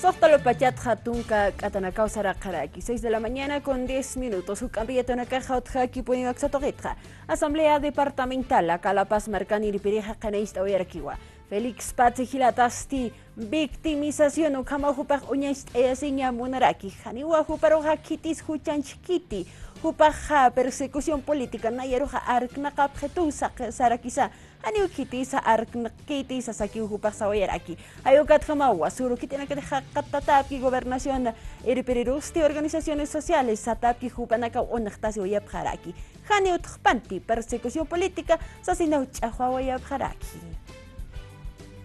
Softalo Pachat Hatunka Katanakao Sarakaraki, 6 de la mañana con 10 minutos. Su cambiato na caja otjaki pueden axatogetja. Asamblea Departamental, la Calapaz Marcani y Pereja Caneista Oyarkiwa. Félix Patsi Gilatasti, victimización o Kamahupach Uñast Easiña Munaraki, Haniwahu Paroja Kitis Huchanchkiti, Hupaja, persecución política, Nayaruja Arknakap Hetusa Sarakisa. Aniu kiti sa arknakiti sa sakiu hupak sa oyaraki. Ayukat kamawa, suru kiti na katatapi gobernación eriperirusti organizaciones sociales sa tapi hupanakaw onaktasi oyap haraki. Haniu tkhpanti persecución política sa sinauchahua oyap haraki.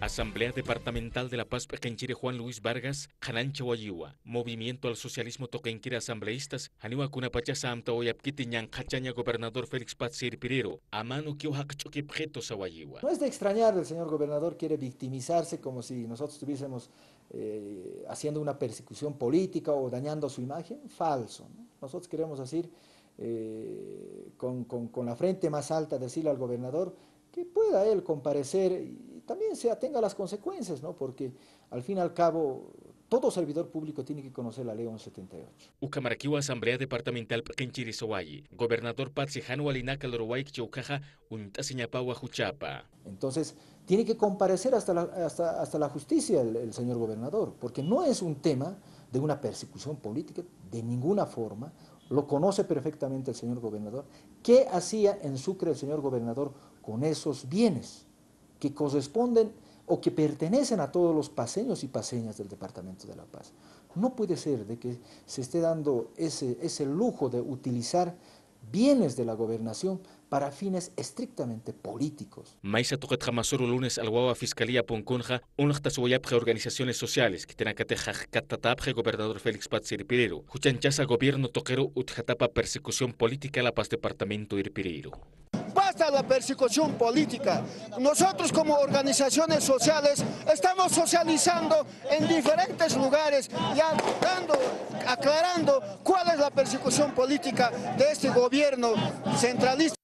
Asamblea Departamental de la Paz Pequenchire Juan Luis Vargas, Hanancha Wayiwa, Movimiento al Socialismo Toquenquira Asambleístas, Haniwa Kunapachasa Amta Oyapkiti Ñan Hachaña Gobernador Félix Patsir Pirero, Amano Kiohakchoque Pjeto Sawayiwa. No es de extrañar, el señor gobernador quiere victimizarse como si nosotros estuviésemos haciendo una persecución política o dañando su imagen. Falso, ¿no? Nosotros queremos decir, con la frente más alta, decirle al gobernador que pueda él comparecer y también se atenga a las consecuencias, ¿no? Porque al fin y al cabo todo servidor público tiene que conocer la ley 1178. Ucamaraquiwa Asamblea Departamental Pequenchiri Sawayi, Gobernador Patsijano Alinaka Lorowaik Chaucaja, Untasiñapawa Juchapa. Entonces tiene que comparecer hasta la justicia el señor gobernador, porque no es un tema de una persecución política de ninguna forma. Lo conoce perfectamente el señor gobernador. ¿Qué hacía en Sucre el señor gobernador con esos bienes que corresponden o que pertenecen a todos los paseños y paseñas del Departamento de La Paz? No puede ser de que se esté dando ese lujo de utilizar bienes de la gobernación para fines estrictamente políticos. Maisa tocat jamasoro lunes al Guagua Fiscalía Punkunja, unlachtasuyapje organizaciones sociales que tenacateja catatapje gobernador Félix Patsir Pirero, Juchanchasa gobierno toquero utjatapa persecución política a La Paz Departamento Irpireiro. Basta la persecución política. Nosotros como organizaciones sociales estamos socializando en diferentes lugares, ya aclarando cuál es la persecución política de este gobierno centralista.